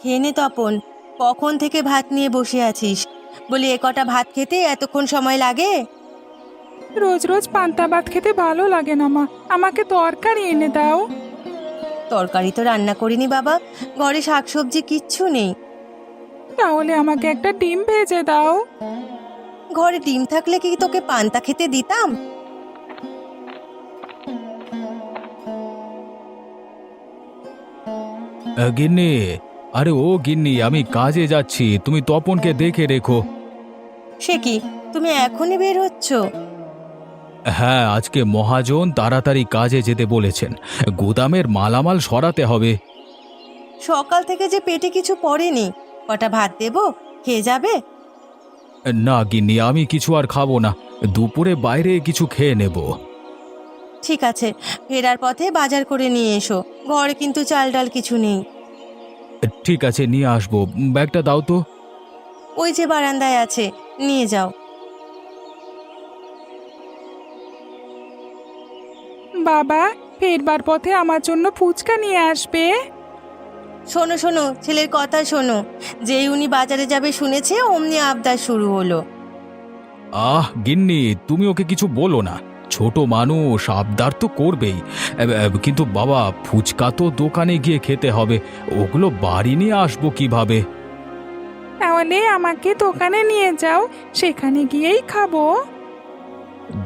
খেয়ে নে তপন। কখন থেকে ভাত নিয়ে বসে আছিস? বলি এ কটা ভাত খেতে এতক্ষণ সময় লাগে? রোজ রোজ পান্তা ভাত খেতে ভালো লাগে না মা, আমাকে তরকারি এনে দাও। তরকারি তো রান্না করিনি বাবা, ঘরে শাকসবজি কিচ্ছু নেই। তাহলে আমাকে একটা ডিম ভেজে দাও। ঘরে ডিম থাকলে কি তোকে পান্তা খেতে দিতাম? গিন্নি, আরে ও গিন্নি, আমি কাজে যাচ্ছি, তুমি তপনকে দেখে রেখো। সে কি, তুমি এখনই বের হচ্ছ? হ্যাঁ, আজকে মহাজন তাড়াতাড়ি কাজে যেতে বলেছেন। গুদামের মালামাল সরাতে হবে। সকাল থেকে যে পেটে কিছু পড়েনি, কটা ভাত দেবো, খেয়ে যাবে? না গিন্নি, আমি কিছু আর খাবো না, দুপুরে বাইরে কিছু খেয়ে নেব। ঠিক আছে, ফেরার পথে বাজার করে নিয়ে এসো। ঘরে কিন্তু চাল ডাল কিছু নেই। ঠিক আছে, নিয়ে আসবো। ব্যাগটা দাও তো। ওই যে বারান্দায় আছে, নিয়ে যাও। বাবা, ফেরবার পথে আমার জন্য ফুচকা নিয়ে আসবে। শোনো শোনো, ছেলের কথা শোনো। যেই উনি বাজারে যাবে শুনেছে, অমনি আবদার শুরু হলো। গিন্নি, তুমি ওকে কিছু বলো না। ছোট মানুষ, আবদার তো করবেই। কিন্তু বাবা, ফুচকা তো দোকানে গিয়ে খেতে হবে, ওগুলো বাড়ি নিয়ে আসবো কিভাবে? তাহলে আমাকে দোকানে নিয়ে যাও, সেখানে গিয়েই খাবো।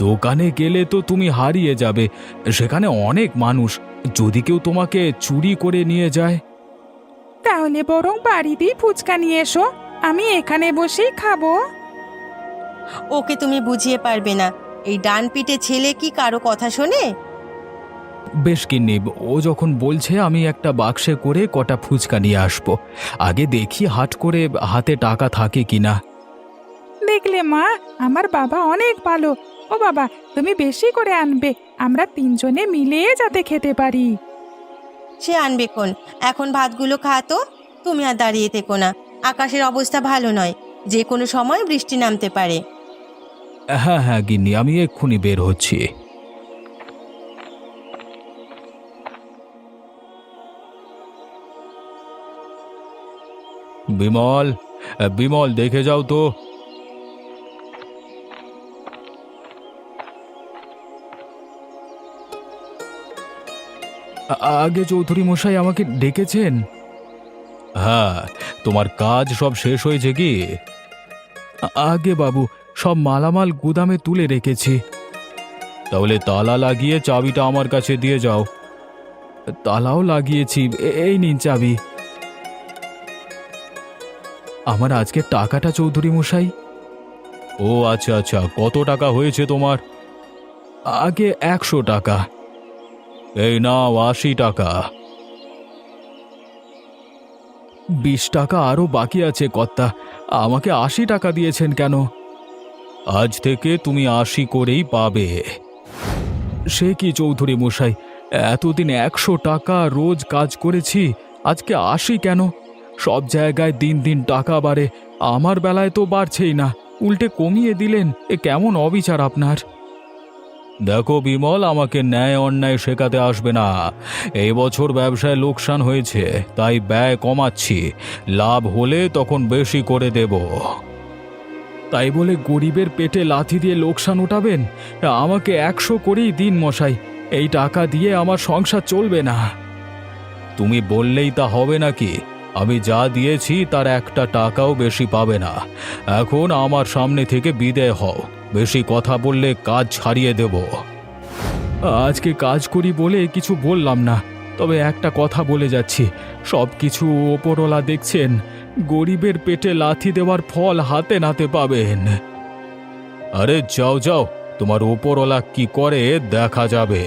দোকানে গেলে তো তুমি হারিয়ে যাবে, সেখানে অনেক মানুষ, যদি কেউ তোমাকে চুরি করে নিয়ে যায়। তাহলে বরং বাড়িতেই ফুচকা নিয়ে এসো, আমি এখানে বসেই খাবো। ওকে তুমি বুঝিয়ে পারবে না। এই ডান পিঠে ছেলে কি কারো কথা শোনে? বেশ গিন্নি, ও যখন বলছে, আমি একটা বাক্সে করে কটা ফুচকা নিয়ে আসবো। আগে দেখি হাট করে হাতে টাকা থাকে কিনা। দেখলে মা, আমার বাবা অনেক ভালো। ও বাবা, তুমি বেশি করে আনবে, আমরা তিনজনে মিলে যাতে খেতে পারি। সে আনবে কোন, এখন ভাতগুলো খা তো। তুমি আর দাঁড়িয়ে থেকো না, আকাশের অবস্থা ভালো নয়, যে কোনো সময় বৃষ্টি নামতে পারে। হ্যাঁ হ্যাঁ গিন্নি, আমি এক্ষুনি বের হচ্ছি। বিমল, বিমল, দেখে যাও তো। আগে চৌধুরী মশাই আমাকে ডেকেছেন? হ্যাঁ, তোমার কাজ সব শেষ হয়েছে কি? আগে বাবু, সব মালামাল গুদামে তুলে রেখেছি। তাহলে তালা লাগিয়ে চাবিটা আমার কাছে দিয়ে যাও। তালাও লাগিয়েছি, এই নিন চাবি। আমার আজকের টাকাটা চৌধুরী মশাই। ও আচ্ছা আচ্ছা, কত টাকা হয়েছে তোমার? আগে 100 টাকা। এই নাও 80 টাকা। 20 টাকা আরো বাকি আছে কর্তা, আমাকে 80 টাকা দিয়েছেন কেন? আজ থেকে তুমি 80 করেই পাবে। সে কি চৌধুরী মশাই, এতদিন 100 টাকা রোজ কাজ করেছি, আজকে 80 কেন? সব জায়গায় দিন দিন টাকা বাড়ে, আমার বেলায় তো বাড়ছেই না, উল্টে কমিয়ে দিলেন, এ কেমন অবিচার আপনার? দেখো বিমল, আমাকে ন্যায় অন্যায় শেখাতে আসবে না। এই বছর ব্যবসায় লোকসান হয়েছে, তাই ব্যয় কমাচ্ছি, লাভ হলে তখন বেশি করে দেব। তাই বলে গরিবের পেটে লাথি দিয়ে লোকসান উঠাবেন? আমাকে 100 করেই দিন মশাই, এই টাকা দিয়ে আমার সংসার চলবে না। তুমি বললেই তা হবে নাকি? আমি যা দিয়েছি তার 1 টাকাও বেশি পাবে না। এখন আমার সামনে থেকে বিদায় হও, বেশি কথা বললে কাজ ছাড়িয়ে দেব। আজকে কাজ করি বলে কিছু বললাম না, তবে একটা কথা বলে যাচ্ছি, সব কিছু ওপরওয়ালা দেখছেন, গরিবের পেটে লাথি দেওয়ার ফল হাতে নাতে পাবেন। আরে যাও যাও, তোমার ওপরওয়ালা কি করে দেখা যাবে।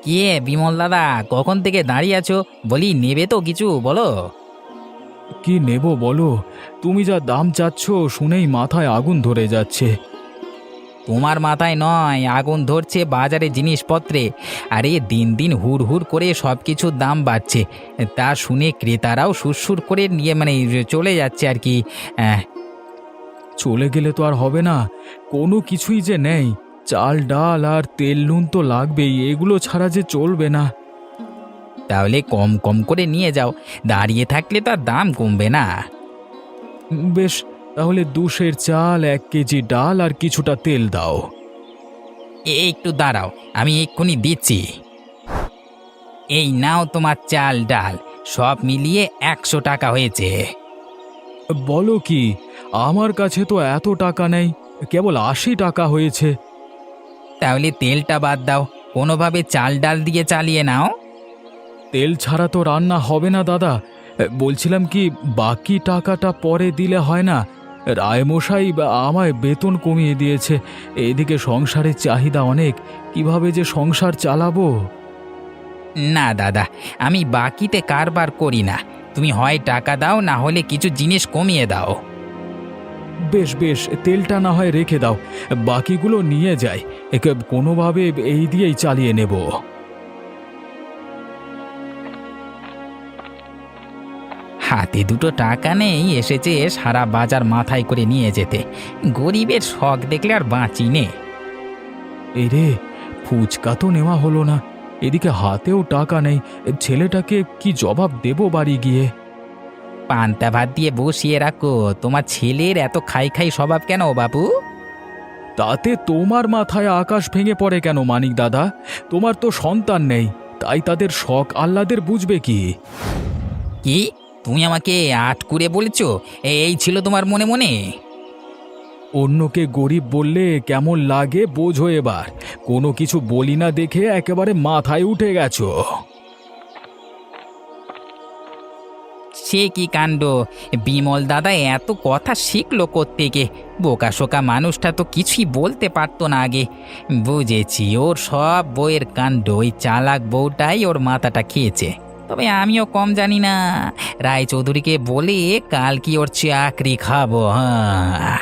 কে বিমল দাদা, কখন থেকে দাঁড়িয়ে আছো? বলি নেবে তো কিছু, বলো। কি নেব বলো? তুমি যা দাম চাচ্ছ শুনেই মাথায় আগুন ধরে যাচ্ছে। তোমার মাথায় নয়, আগুন ধরছে বাজারে জিনিসপত্রে। আরে দিন দিন হুড় হুড় করে সব কিছুর দাম বাড়ছে, তা শুনে ক্রেতারাও সুরসুর করে নিয়ে চলে যাচ্ছে আর কি। চলে গেলে তো আর হবে না, কোনো কিছুই যে নেই। চাল ডাল আর তেল নুন তো লাগবেই, এগুলো ছাড়া যে চলবে না। তাহলে কম কম করে নিয়ে যাও, দাঁড়িয়ে থাকলে তো আর দাম কমবে না। বেশ, তাহলে 2 সের চাল, 1 কেজি ডাল আর কিছুটা তেল দাও। একটু দাঁড়াও, আমি এক্ষুনি দিচ্ছি। এই নাও তোমার চাল ডাল, সব মিলিয়ে 100 টাকা হয়েছে। বলো কি, আমার কাছে তো এত টাকা নেই, কেবল 80 টাকা হয়েছে। তাহলে তেলটা বাদ দাও, কোনোভাবে চাল ডাল দিয়ে চালিয়ে নাও। তেল ছাড়া তো রান্না হবে না দাদা। বলছিলাম কি, বাকি টাকাটা পরে দিলে হয় না? রায়মশাই আমায় বেতন কমিয়ে দিয়েছে, এদিকে সংসারের চাহিদা অনেক, কিভাবে যে সংসার চালাবো। না দাদা, আমি বাকিতে কারবার করি না। তুমি হয় টাকা দাও, না হলে কিছু জিনিস কমিয়ে দাও। বেশ বেশ, তেলটা না হয় রেখে দাও, বাকিগুলো নিয়ে যাই, একে কোনোভাবে এই দিয়েই চালিয়ে নেব। হাতে দুটো টাকা নেই, এসেছে সারা বাজার মাথায় করে নিয়ে যেতে। গরিবের শখ দেখলে আর বাঁচি নে। এই রে, ফুচকা তো নেওয়া হলো না, এদিকে হাতেও টাকা নেই, ছেলেটাকে কি জবাব দেব বাড়ি গিয়ে? পান্তা ভাত দিয়ে বসিয়ে রাখো, তোমার ছেলের এত খাই খাই স্বভাব কেন বাবু? তাতে তোমার মাথায় আকাশ ভেঙে পড়ে কেন মানিক দাদা? তোমার তো সন্তান নেই, তাই তাদের শখ আহ্লাদের বুঝবে কি? কি তুমি আমাকে আটকুরে বলেছ? এই ছিল তোমার মনে মনে? অন্যকে গরিব বললে কেমন লাগে বোঝো এবার। কোনো কিছু বলি না দেখে একেবারে মাথায় উঠে গেছো। সে কি কাণ্ড! বিমল দাদা এত কথা শিখলো কোত্থেকে? বোকা শোকা মানুষটা তো কিছুই বলতে পারতো না আগে। বুঝেছি, ওর সব বইয়ের কাণ্ড, ওই চালাক বউটাই ওর মাথাটা খেয়েছে। তবে আমিও কম জানি না, রায়চৌধুরীকে বলে কাল কি ওর চাকরি খাবো। হ্যাঁ,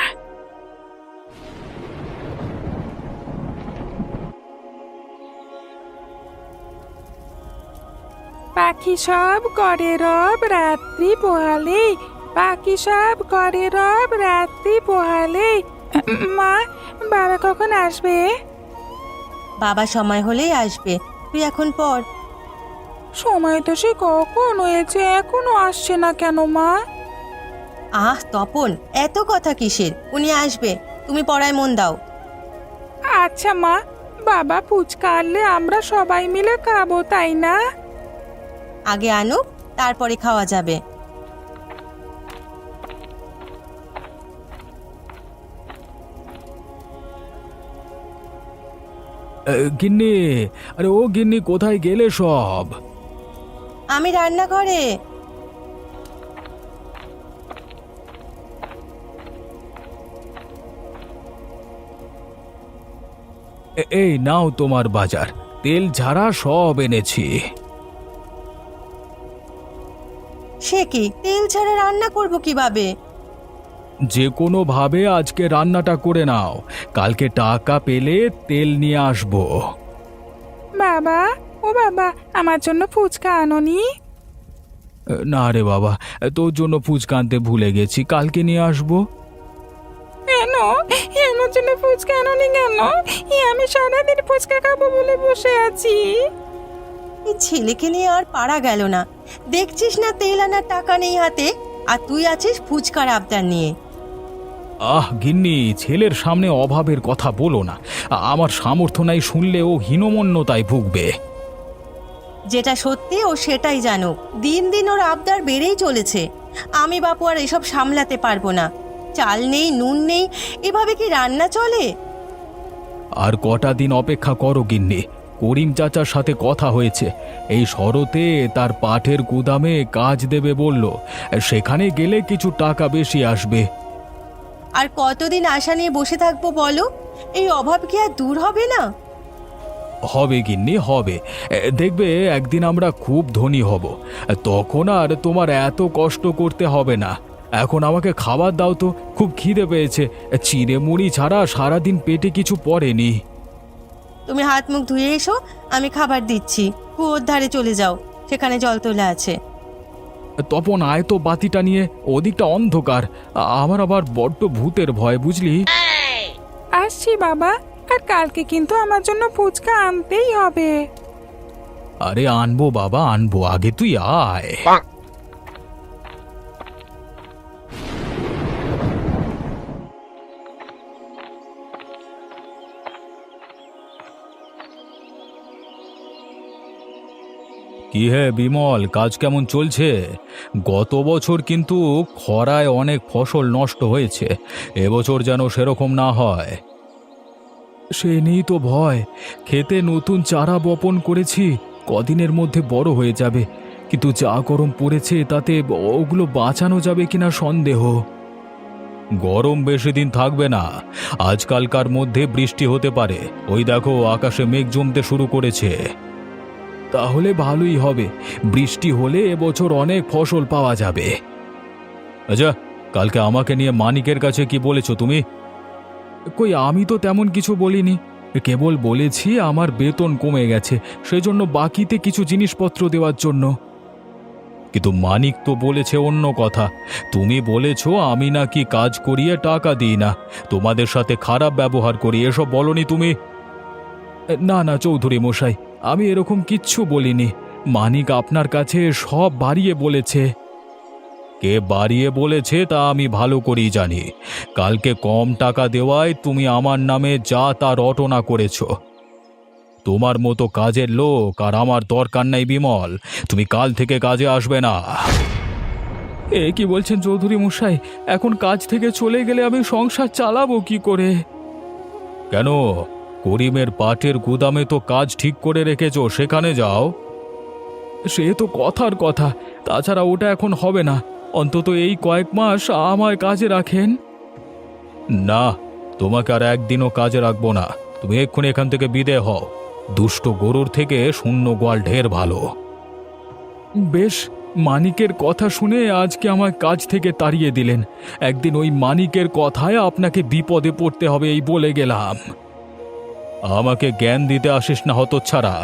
পাখি সব করে রব রাত্রি পোহালে, পাখি সব করে রব রাত্রি পোহালে। মা, বাবা কখন আসবে? বাবা সময় হলেই আসবে, তুই এখন পড়। সময় তো সে কখন হয়েছে, এখনো আসছে না কেন মা? আহ তপন, এত কথা কিসের? উনি আসবে, তুমি পড়ায় মন দাও। আচ্ছা মা, বাবা ফুচকা আনলে আমরা সবাই মিলে খাবো, তাই না? আগে আনুক, তারপরে খাওয়া যাবে। গিন্নি, আরে ও গিন্নি, কোথায় গেলে সব? আমি রান্নাঘরে। এই নাও তোমার বাজার, তেল ঝাড়া সব এনেছি। সে কি, তেল ছাড়া রান্না করব কিভাবে? যে কোনো ভাবে আজকে রান্নাটা করে নাও, কালকে টাকা পেলে তেল নিয়ে আসবো। বাবা, ও বাবা, আমার জন্য ফুচকা আনোনি? না রে বাবা, তোর জন্য ফুচকা আনতে ভুলে গেছি, কালকে নিয়ে আসবো। কেন আমার জন্য ফুচকা আনোনি কেন? আমি সারাদিন ফুচকা খাবো বলে বসে আছি। এই ছেলেকে নিয়ে আর পারা গেল না। দেখছিস না তেল আনার টাকা নেই হাতে, আর তুই আছিস ফুচকার আবদার নিয়ে। আহ গিন্নি, ছেলের সামনে অভাবের কথা বলো না, আমার সামর্থ্য নাই শুনলে ও হীনমন্যতায় ভুগবে। যেটা সত্যি ও সেটাই জানুক। দিন দিন ওর আবদার বেড়েই চলেছে। আমি বাপু আর এসব সামলাতে পারবো না। চাল নেই, নুন নেই, এভাবে কি রান্না চলে? আর কটা দিন অপেক্ষা করো গিন্নি, করিম চাচার সাথে কথা হয়েছে, এই শরতে তার পাঠের গুদামে কাজ দেবে বলল, সেখানে গেলে কিছু টাকা বেশি আসবে। আর কতদিন আশা নিয়ে বসে থাকবো বলো? এই অভাব কি আর দূর হবে না? হবে গিন্নি, হবে। দেখবে একদিন আমরা খুব ধনী হব, তখন আর তোমার এত কষ্ট করতে হবে না। এখন আমাকে খাবার দাও তো, খুব খিদে পেয়েছে, চিড়ে মুড়ি ছাড়া সারাদিন পেটে কিছু পড়েনি। তুমি হাত মুখ ধুয়ে এসো, আমি খাবার দিচ্ছি। কুয়োর ধারে চলে যাও, সেখানে জল তোলা আছে। তপন আয় তো বাতিটা নিয়ে, ওদিকটা অন্ধকার। আমার আবার বড্ড ভূতের ভয়, বুঝলি? আসছি বাবা, আর কালকে কিন্তু আমার জন্য ফুচকা আনতেই হবে। আরে আনবো বাবা আনবো, আগে তুই আয়। কি হে বিমল, কাজ কেমন চলছে? গত বছর কিন্তু খরায় অনেক ফসল নষ্ট হয়েছে, এবছর যেন সেরকম না হয়। সে নেই তো ভয়, খেতে নতুন চারা বপন করেছি, কদিনের মধ্যে বড় হয়ে যাবে, কিন্তু যা গরম পড়েছে তাতে ওগুলো বাঁচানো যাবে কিনা সন্দেহ। গরম বেশি দিন থাকবে না, আজকালকার মধ্যে বৃষ্টি হতে পারে। ওই দেখো আকাশে মেঘ জমতে শুরু করেছে। তাহলে ভালোই হবে, বৃষ্টি হলে এবছর অনেক ফসল পাওয়া যাবে। আচ্ছা, কালকে আমাকে নিয়ে মানিকের কাছে কি বলেছো তুমি? কই, আমি তো তেমন কিছু বলিনি, কেবল বলেছি আমার বেতন কমে গেছে, সেজন্য বাকিতে কিছু জিনিসপত্র দেওয়ার জন্য। কিন্তু মানিক তো বলেছে অন্য কথা। তুমি বলেছো আমি নাকি কাজ করিয়ে টাকা দিই না, তোমাদের সাথে খারাপ ব্যবহার করি, এসব বলনি তুমি? না না চৌধুরী মশাই, আমি এরকম কিচ্ছু বলিনি। মানিক আপনার কাছে সব বাড়িয়ে বলেছে। কে বাড়িয়ে বলেছে তা আমি ভালো করেই জানি। কালকে কম টাকা দেওয়ায় তুমি আমার নামে যা তা রটনা করেছ। তোমার মতো কাজের লোক আর আমার দরকার নাই বিমল, তুমি কাল থেকে কাজে আসবে না। এ কি বলছেন চৌধুরী মশাই? এখন কাজ থেকে চলে গেলে আমি সংসার চালাবো কি করে? কেন, করিমের পাটের গুদামে তো কাজ ঠিক করে রেখেছো, সেখানে যাও। সে তো কথার কথা, তাছাড়া ওটা এখন হবে না। অন্তত এই কয়েক মাস আমায় কাজে রাখেন। না, তোমাকে আর একদিনও কাজে রাখবো না, তুমি এক্ষুনি এখান থেকে বিদে হও। দুষ্ট গরুর থেকে শূন্য গোয়াল ঢের ভালো। বেশ, মানিকের কথা শুনে আজকে আমার কাজ থেকে তাড়িয়ে দিলেন, একদিন ওই মানিকের কথায় আপনাকে বিপদে পড়তে হবে এই বলে গেলাম। আমাকে জ্ঞান দিতে আসিস না হতচ্ছাড়া,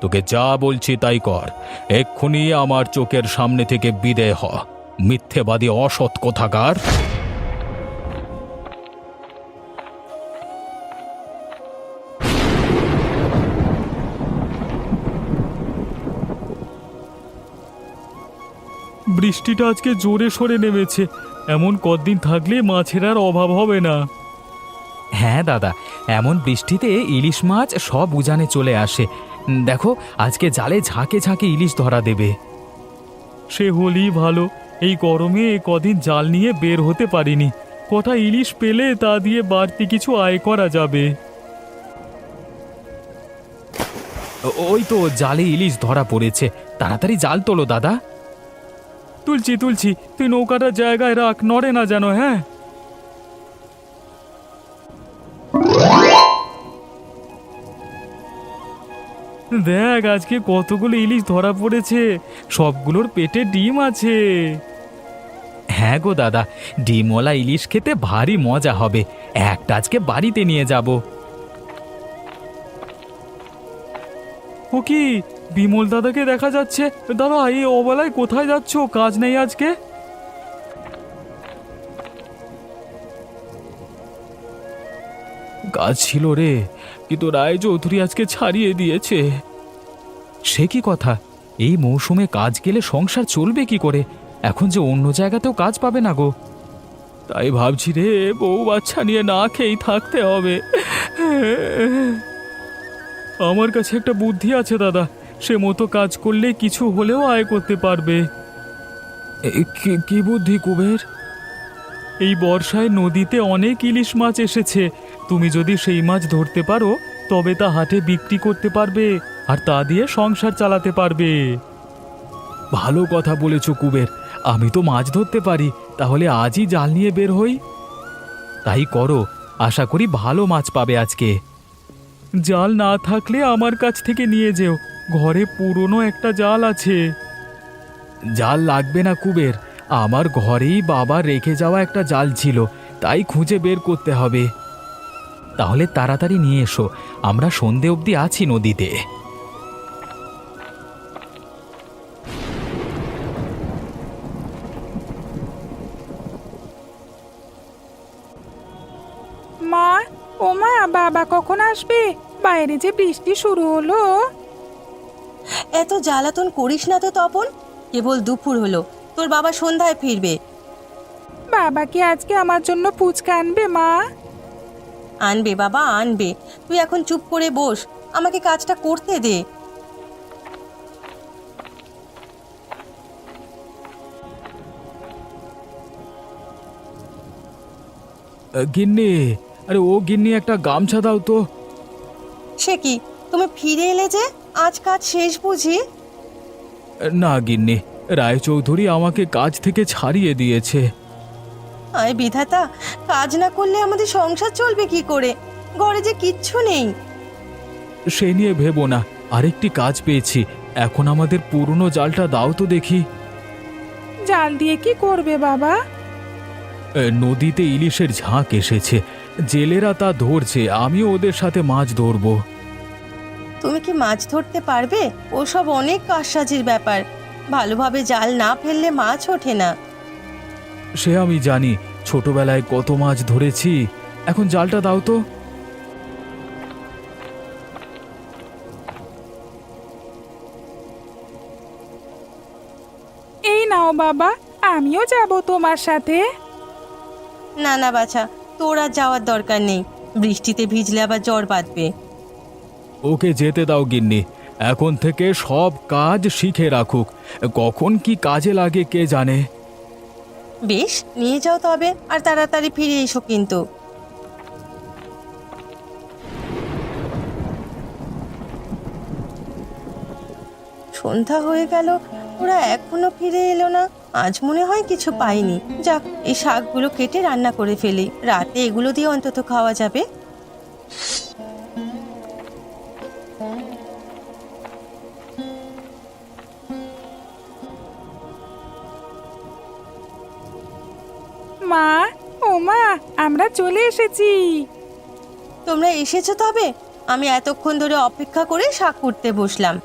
তোকে যা বলছি তাই কর। এক্ষুনি আমার চোখের সামনে থেকে বিদেয় হ, মিথ্যেবাদী অসৎ কোথাকার। বৃষ্টিটা আজকে জোরে সোরে নেমেছে, এমন কদিন থাকলে মাছের আর অভাব হবে না। হ্যাঁ দাদা, এমন বৃষ্টিতে ইলিশ মাছ সব উজানে চলে আসে। দেখো আজকে জালে ঝাঁকে ঝাঁকে ইলিশ ধরা দেবে। সে হলেই ভালো, এই গরমে কদিন জাল নিয়ে বের হতে পারিনি, কটা ইলিশ পেলে তা দিয়ে বাড়তি কিছু আয় করা যাবে। ওই তো জালে ইলিশ ধরা পড়েছে, তাড়াতাড়ি জাল তোলো দাদা। তুলছি তুলছি, তুই নৌকাটা জায়গায় রাখ, নড়ে না যেন। হ্যাঁ, দেখ আজকে কতগুলো ইলিশ ধরা পড়েছে, সবগুলোর পেটে ডিম আছে। হ্যাঁ গো দাদা, ডিমওয়ালা ইলিশ খেতে ভারী মজা হবে, একটা আজকে বাড়িতে নিয়ে যাব। ও কি, বিমল দাদাকে দেখা যাচ্ছে। দাদা, এই অবেলায় কোথায় যাচ্ছ? কাজ নেই আজকে? কাজ ছিল রে, কিন্তু রায় চৌধুরী আজকে ছাড়িয়ে দিয়েছে। সে কি কথা, এই মৌসুমে কাজ গেলে সংসার চলবে কি করে? এখন যে অন্য জায়গাতেও কাজ পাবে না গো। তাই ভাবছি রে, বউ বাচ্চা নিয়ে না খেয়েই থাকতে হবে। আমার কাছে একটা বুদ্ধি আছে দাদা, সে মতো কাজ করলে কিছু হলেও আয় করতে পারবে। কি বুদ্ধি কুবের? এই বর্ষায় নদীতে অনেক ইলিশ মাছ এসেছে, তুমি যদি সেই মাছ ধরতে পারো তবে তা হাটে বিক্রি করতে পারবে, আর তা দিয়ে সংসার চালাতে পারবে। ভালো কথা বলেছ কুবের, আমি তো মাছ ধরতে পারি, তাহলে আজই জাল নিয়ে বের হই। তাই করো, আশা করি ভালো মাছ পাবে আজকে। জাল না থাকলে আমার কাছ থেকে নিয়ে যেও, ঘরে পুরনো একটা জাল আছে। জাল লাগবে না কুবের, আমার ঘরেই বাবা রেখে যাওয়া একটা জাল ছিল, তাই খুঁজে বের করতে হবে। তাহলে তাড়াতাড়ি নিয়ে এসো, আমরা সন্ধে অবধি আছি নদীতে। বাবা কখন আসবে? বাইরে যে বৃষ্টি শুরু হলো। এত জ্বালাতন করিস না তো তপন, কেবল দুপুর হলো, তোর বাবা সন্ধ্যায় ফিরবে। বাবা কি আজকে আমার জন্য ফুচকা আনবে মা? আনবে বাবা, আনবে। তুই এখন চুপ করে বস, আমাকে কাজটা করতে দে। গিন্নি, আরে ও গিন্নি, একটা গামছা দাও তো। সে কি, তুমি ফিরে এলে যে? আজ কাজ শেষ বুঝি? না গিন্নি, রায়চৌধুরী আমাকে কাজ থেকে ছাড়িয়ে দিয়েছে। আয় বিধাতা, কাজ না করলে আমাদের সংসার চলবে কি করে? ঘরে যে কিচ্ছু নেই। সে নিয়ে ভেবো না, আরেকটি কাজ পেয়েছি। এখন আমাদের পুরনো জালটা দাও তো দেখি। জাল দিয়ে কি করবে বাবা? নদীতে ইলিশের ঝাঁক এসেছে, জেলেরা তা ধরছে, আমিও ওদের সাথে মাছ ধরবো। তুমি কি মাছ ধরতে পারবে? ওসব অনেক কারসাজির ব্যাপার, ভালোভাবে জাল না ফেললে মাছ ওঠে না। সে আমি জানি, ছোটবেলায় কত মাছ ধরেছি। এখন জালটা দাও তো। এই নাও বাবা, আমিও যাব তোমার সাথে। না না বাছা, তোর আর যাওয়ার দরকার নেই, বৃষ্টিতে ভিজলে আবার জ্বর বাঁধবে। ওকে যেতে দাও গিন্নি, এখন থেকে সব কাজ শিখে রাখুক, কখন কি কাজে লাগে কে জানে। বেশ, নিয়ে যাও তবে, আর তাড়াতাড়ি ফিরে এসো কিন্তু। সন্ধ্যা হয়ে গেল, ওরা এখনো ফিরে এলো না। আজ মনে হয় কিছু পাইনি। যাক, এই শাকগুলো কেটে রান্না করে ফেলি, রাতে এগুলো দিয়ে অন্তত খাওয়া যাবে। মা, ও মা, আমরা চলে এসেছি। তোমরা এসেছো তবে? আমি এতক্ষণ ধরে অপেক্ষা করে শাক কুটতে বসলাম।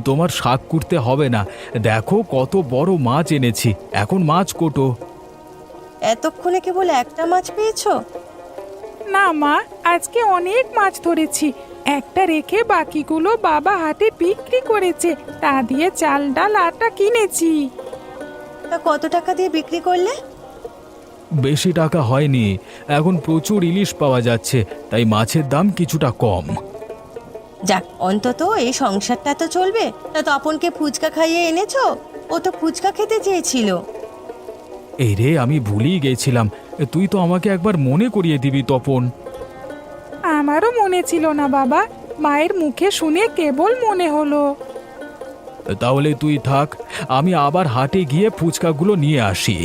তোমার শাক কুটতে হবে না, দেখো কত বড় মাছ এনেছি, এখন মাছ কোটো। এতক্ষণে কেবল একটা মাছ পেয়েছো? না মা, আজকে অনেক মাছ ধরেছি। একটা রেখে বাকিগুলো বাবা হাটে বিক্রি করেছে, তা দিয়ে চাল ডাল আটা কিনেছি। তা কত টাকা দিয়ে বিক্রি করলে? বেশি টাকা হয়নি, এখন প্রচুর ইলিশ পাওয়া যাচ্ছে, তাই মাছের দাম কিছুটা কম। যাক, অন্তত এই সংসারটা তো চলবে। তা তপনকে ফুচকা খাইয়ে এনেছো? ও তো ফুচকা খেতে চেয়েছিল। এই রে, আমি ভুলেই গেছিলাম, তুই তো আমাকে একবার মনে করিয়ে দিবি তপন। আমারও মনে ছিল না বাবা, মায়ের মুখে শুনে কেবল মনে হলো। তাহলে তুই থাক, আমি আবার হাটে গিয়ে ফুচকাগুলো নিয়ে আসি।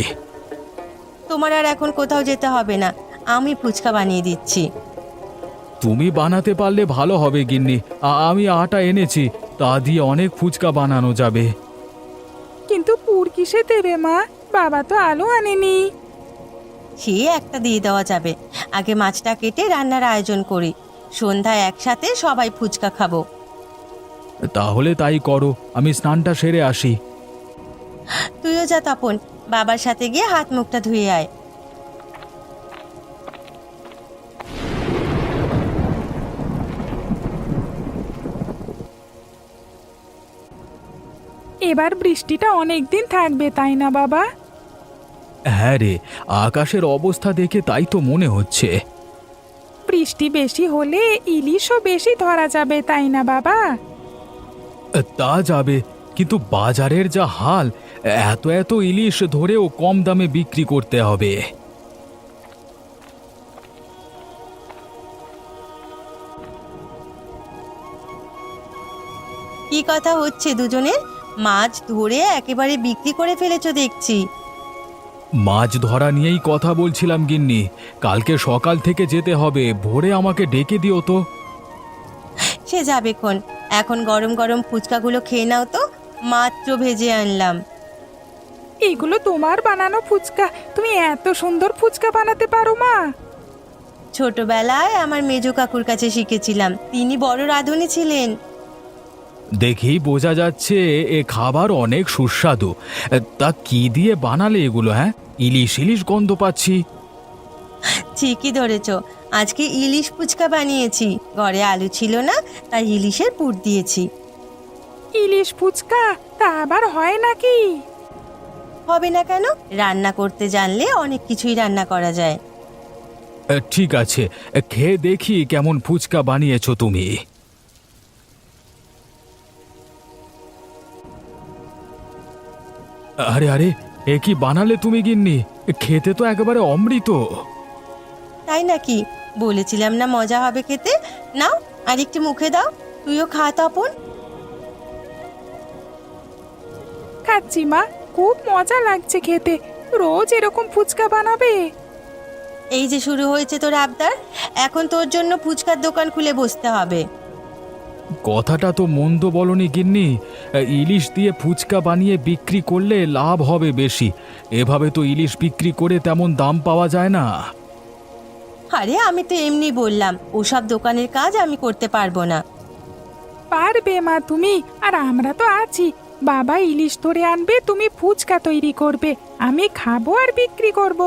তোমার আর এখন কোথাও যেতে হবে না, আমি ফুচকা বানিয়ে দিচ্ছি। তুমি বানাতে পারলে ভালো হবে গিন্নি, আমি আটা এনেছি, তা দিয়ে অনেক ফুচকা বানানো যাবে। কিন্তু পুর কিসে দেবে মা? বাবা তো আলু আনেনি। সে একটা দিয়ে দেওয়া যাবে। আগে মাছটা কেটে রান্নার আয়োজন করি, সন্ধ্যায় একসাথে সবাই ফুচকা খাবো। তাহলে তাই করো, আমি স্নানটা সেরে আসি। তুইও যা তপন, বাবার সাথে গিয়ে হাত মুখটা ধুয়ে আয়। এবার বৃষ্টিটা অনেক দিন থাকবে, তাই না বাবা? হ্যাঁ রে, আকাশের অবস্থা দেখে তাই তো মনে হচ্ছে। বৃষ্টি বেশি হলে ইলিশও বেশি ধরা যাবে, তাই না বাবা? তা যাবে, কিন্তু বাজারের যা হাল, এত এত ইলিশ ধরেও কম দামে বিক্রি করতে হবে। কি কথা হচ্ছে দুজনের? মাছ ধরে একেবারে বিক্রি করে ফেলেছো দেখছি। মাছ ধরা নিয়েই কথা বলছিলাম গিন্নি, কালকে সকাল থেকে যেতে হবে, ভোরে আমাকে ডেকে দিও তো। সে যাবেক্ষণ, এখন গরম গরম ফুচকাগুলো খেয়ে নাও তো, মাত্র ভেজে আনলাম। এগুলো তোমার বানানো ফুচকা? তুমি এত সুন্দর ফুচকা বানাতে পারো মা? ছোটবেলায় আমার মেজো কাকুর কাছে শিখেছিলাম, তিনি বড় রাঁধুনি ছিলেন। দেখেই বোঝা যাচ্ছে এ খাবার অনেক সুস্বাদু। তা কি দিয়ে বানালে এগুলো? হ্যাঁ, ইলিশ ইলিশ গন্ধ পাচ্ছি। ঠিকই ধরেছ, আজকে ইলিশ ফুচকা বানিয়েছি, ঘরে আলু ছিল না তাই ইলিশের পুর দিয়েছি। ইলিশ ফুচকা তা আবার হয় নাকি? হবে না কেন? রান্না করতে জানলে অনেক কিছুই রান্না করা যায়। ঠিক আছে, খেয়ে দেখি কেমন ফুচকা বানিয়েছো তুমি। আরে আরে, এ কি বানালে তুমি গিন্নি? খেতে তো একেবারে অমৃত। তাই নাকি? বলেছিলাম না মজা হবে খেতে। নাও আর একটু মুখে দাও, তুইও খা তপন। খাচ্ছি মা, খুব মজা লাগছে খেতে। রোজ এরকম ফুচকা বানাবে? এই যে শুরু হয়েছে তোর আবদার, এখন তোর জন্য ফুচকার দোকান খুলে বসতে হবে। কথাটা তো মন্দ বলনি গিন্নি। ইলিশ দিয়ে ফুচকা বানিয়ে বিক্রি করলে লাভ হবে বেশি। এভাবে তো ইলিশ বিক্রি করে তেমন দাম পাওয়া যায় না। আরে আমি তো এমনি বললাম, ওসব দোকানের কাজ আমি করতে পারবো না। পারবে মা তুমি, আর আমরা তো আছি। বাবা ইলিশ ধরে আনবে, তুমি ফুচকা তৈরি করবে, আমি খাবো আর বিক্রি করব।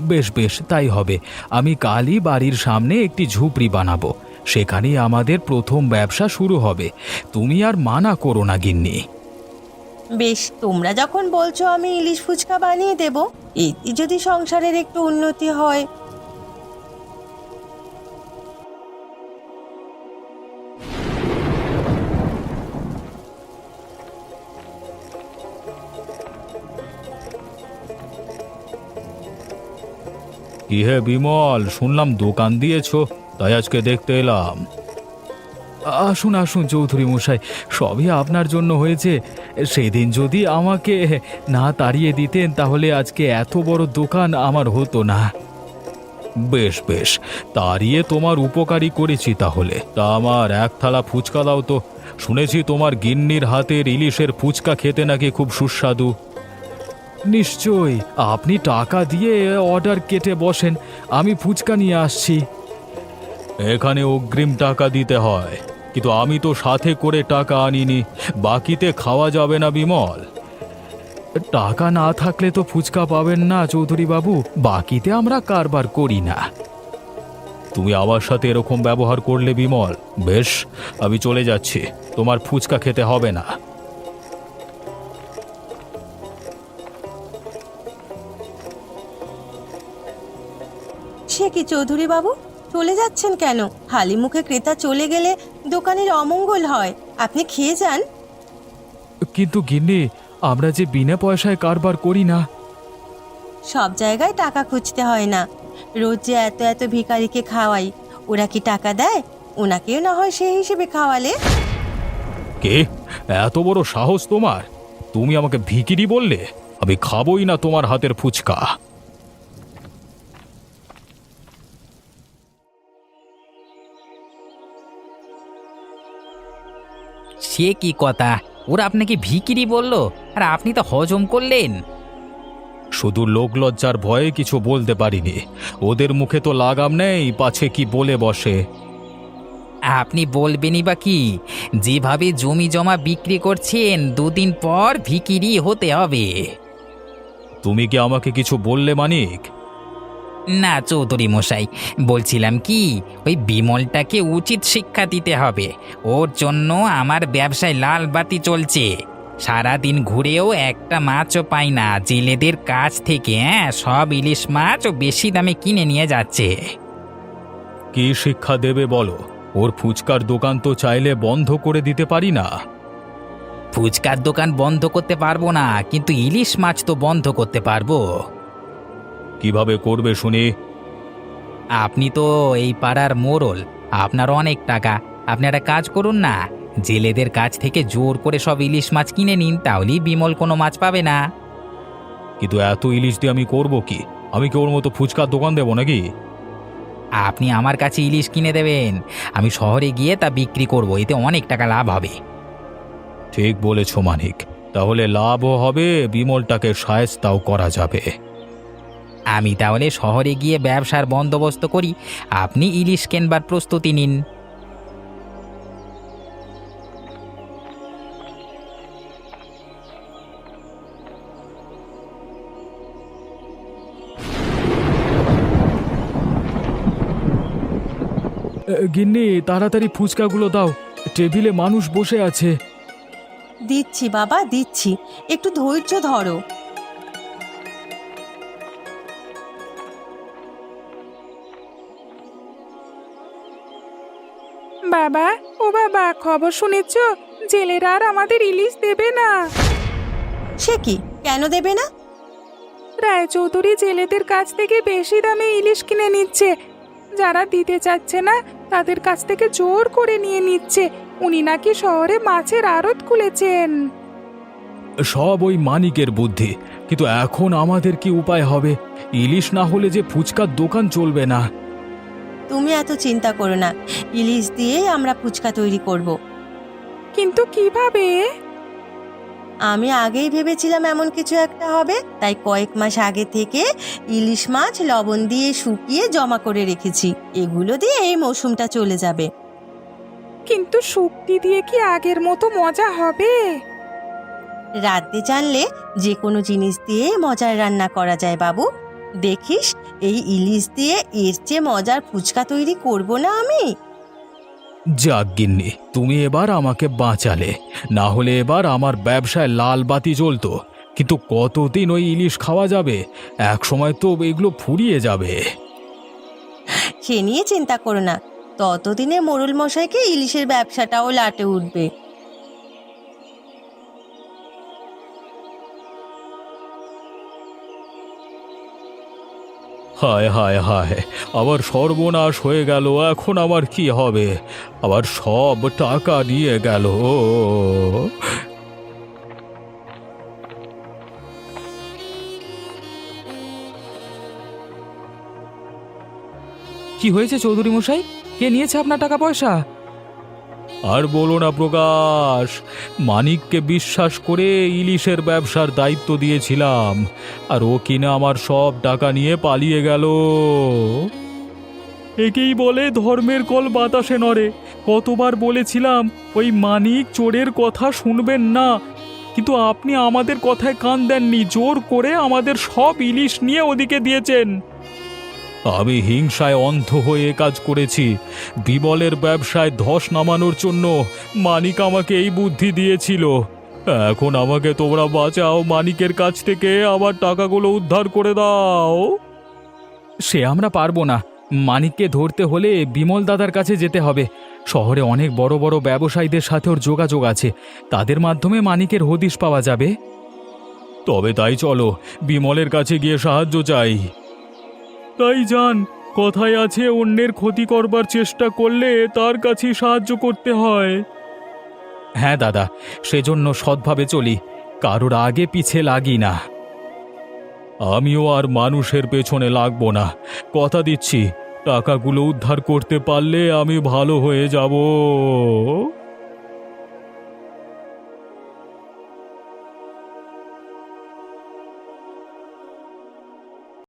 বেশ বেশ, তাই হবে। আমি কালই বাড়ির সামনে একটি ঝুপড়ি বানাবো, সেখানেই আমাদের প্রথম ব্যবসা শুরু হবে। তুমি আর মানা করো না গিন্নি। বেশ, তোমরা যখন বলছো আমি ইলিশ ফুচকা বানিয়ে দেব, এতে যদি সংসারের একটু উন্নতি হয়। কি হে বিমল, শুনলাম দোকান দিয়েছো, তাই আজকে দেখতে এলাম। আসুন আসুন চৌধুরী মশাই, সবই আপনার জন্য হয়েছে। সেদিন যদি আমাকে না তাড়িয়ে দিতেন তাহলে আজকে এত বড় দোকান আমার হতো না। বেশ বেশ, তাড়িয়ে তোমার উপকারী করেছি তাহলে। তা আমার এক থালা ফুচকা দাও তো। শুনেছি তোমার গিন্নির হাতের ইলিশের ফুচকা খেতে নাকি খুব সুস্বাদু। নিশ্চয়ই, আপনি টাকা দিয়ে অর্ডার কেটে বসেন, আমি ফুচকা নিয়ে আসছি। এখানে অগ্রিম টাকা দিতে হয়, কিন্তু আমি তো সাথে করে টাকা আনিনি। বাকিতে খাওয়া যাবে না বিমল। টাকা না থাকলে তো ফুচকা পাবেন না চৌধুরী বাবু, বাকিতে আমরা কারবার করি না। তুমি আমার সাথে এরকম ব্যবহার করলে বিমল। বেশ, আমি চলে যাচ্ছি, তোমার ফুচকা খেতে হবে না। সে কি চৌধুরী বাবু, চলে যাচ্ছেন কেন? খালি মুখে ক্রেতা চলে গেলে দোকানের অমঙ্গল হয়। আপনি খেয়ে যান। কিন্তু গিন্নি, আমরা যে বিনা পয়সায় কারবার করি না। সব জায়গায় টাকা খুঁজতে হয় না। রোজ যে এত এত ভিখারিকে খাওয়াই, ওরা কি টাকা দেয়? ওনাকেও না হয় সেই হিসেবে খাওয়ালে। কে? এত বড় সাহস তোমার? তুমি আমাকে ভিখিরি বললে? আমি খাবই না তোমার হাতের ফুচকা। সে কি কথা? ওরা আপনাকে ভিখিরি বললো আর আপনি তো হজম করলেন। শুধু লোক লজ্জার ভয়ে কিছু বলতে পারিনি। ওদের মুখে তো লাগাম নেই, পাছে কি বলে বসে। আপনি বলবেনই বা কি? যেভাবে জমি জমা বিক্রি করছেন, দুদিন পর ভিখিরি হতে হবে। তুমি কি আমাকে কিছু বললে মানিক? না চৌধুরী মশাই, বলছিলাম কি, ওই বিমলটাকে উচিত শিক্ষা দিতে হবে। ওর জন্য আমার ব্যবসায় লাল বাতি চলছে। সারাদিন ঘুরেও একটা মাছও পাই না জেলেদের কাছ থেকে। সব ইলিশ মাছ ও বেশি দামে কিনে নিয়ে যাচ্ছে। কি শিক্ষা দেবে বলো? ওর ফুচকার দোকান তো চাইলে বন্ধ করে দিতে পারি না। ফুচকার দোকান বন্ধ করতে পারবো না, কিন্তু ইলিশ মাছ তো বন্ধ করতে পারবো। কিভাবে করবে শুনি? আপনি তো এই পাড়ার মোড়ল, আপনার অনেক টাকা। আপনি একটা কাজ করুন না, জেলেদের কাছ থেকে জোর করে সব ইলিশ মাছ কিনে নিন, তাহলেই বিমল কোনো মাছ পাবে না। কিন্তু এত ইলিশ দিয়ে আমি করব কি? আমি কি ওর মতো ফুচকার দোকান দেবো নাকি? আপনি আমার কাছে ইলিশ কিনে দেবেন, আমি শহরে গিয়ে তা বিক্রি করব, এতে অনেক টাকা লাভ হবে। ঠিক বলেছ মানিক, তাহলে লাভও হবে, বিমলটাকে শায়েস্তাও করা যাবে। আমি তাহলে শহরে গিয়ে ব্যবসার বন্দোবস্ত করি, আপনি ইলিশ কেনবার প্রস্তুতি নিন। গিন্নি তাড়াতাড়ি ফুচকাগুলো দাও, টেবিলে মানুষ বসে আছে। দিচ্ছি বাবা, দিচ্ছি, একটু ধৈর্য ধরো। বাবা, ও বাবা, খবর শুনেছ? জেলেরা আর আমাদের ইলিশ দেবে না। সে কি, কেন দেবে না? রায়চৌধুরী জেলেদের কাছ থেকে বেশি দামে ইলিশ কিনে নিচ্ছে। যারা দিতে চাচ্ছে না তাদের কাছ থেকে জোর করে নিয়ে নিচ্ছে। উনি নাকি শহরে মাছের আড়ত খুলেছেন। সব ওই মানিকের বুদ্ধি, কিন্তু এখন আমাদের কি উপায় হবে? ইলিশ না হলে যে ফুচকার দোকান চলবে না। তুমি এত চিন্তা করো না, ইলিশ দিয়েই আমরা ফুচকা তৈরি করব। কিন্তু কিভাবে? আমি আগেই ভেবেছিলাম এমন কিছু একটা হবে, তাই কয়েক মাস আগে থেকে ইলিশ মাছ লবণ দিয়ে শুকিয়ে জমা করে রেখেছি। এগুলো দিয়ে এই মৌসুমটা চলে যাবে। কিন্তু শুক্তি দিয়ে কি আগের মতো মজা হবে? রাতে জানলে যে কোনো জিনিস দিয়ে মজার রান্না করা যায় বাবু। দেখিস, এই ইলিশ দিয়ে এর চেয়ে মজার ফুচকা তৈরি করব না আমি। যাক গিন্নি, তুমি এবার আমাকে বাঁচালে, না হলে এবার আমার ব্যবসায় লাল বাতি জ্বলতো। কিন্তু কতদিন ওই ইলিশ খাওয়া যাবে? এক সময় তো এগুলো ফুরিয়ে যাবে। সে নিয়ে চিন্তা করো না, ততদিনে মোড়ল মশাইকে ইলিশের ব্যবসাটাও লাটে উঠবে। হায় হায় হায়, আবার সর্বনাশ হয়ে গেল। এখন আমার কি হবে? আবার সব টাকা নিয়ে গেল। কি হয়েছে চৌধুরী মশাই? কে নিয়েছে আপনার টাকা পয়সা? আর বলো না প্রকাশ, মানিককে বিশ্বাস করে ইলিশের ব্যবসার দায়িত্ব দিয়েছিলাম, আর ও কিনা আমার সব টাকা নিয়ে পালিয়ে গেল। একেই বলে ধর্মের কল বাতাসে নড়ে। কতবার বলেছিলাম ওই মানিক চোরের কথা শুনবেন না, কিন্তু আপনি আমাদের কথায় কান দেননি। জোর করে আমাদের সব ইলিশ নিয়ে ওদিকে দিয়েছেন। আমি হিংসায় অন্ধ হয়ে কাজ করেছি। বিমলের ব্যবসায় ধস নামানোর জন্য মানিক আমাকে এই বুদ্ধি দিয়েছিল। এখন আমাকে তোমরা বাঁচাও, মানিকের কাছ থেকে আমার টাকাগুলো উদ্ধার করে দাও। সে আমরা পারবো না। মানিককে ধরতে হলে বিমল দাদার কাছে যেতে হবে। শহরে অনেক বড় বড় ব্যবসায়ীদের সাথে ওর যোগাযোগ আছে, তাদের মাধ্যমে মানিকের হদিশ পাওয়া যাবে। তবে তাই চলো, বিমলের কাছে গিয়ে সাহায্য চাই। তাই যান, কথায় আছে অন্যের ক্ষতি করবার চেষ্টা করলে তার কাছেই সাহায্য করতে হয়। হ্যাঁ দাদা, সেজন্য সৎভাবে চলি, কারোর আগে পিছে লাগি না। আমিও আর মানুষের পেছনে লাগবো না, কথা দিচ্ছি। টাকাগুলো উদ্ধার করতে পারলে আমি ভালো হয়ে যাব।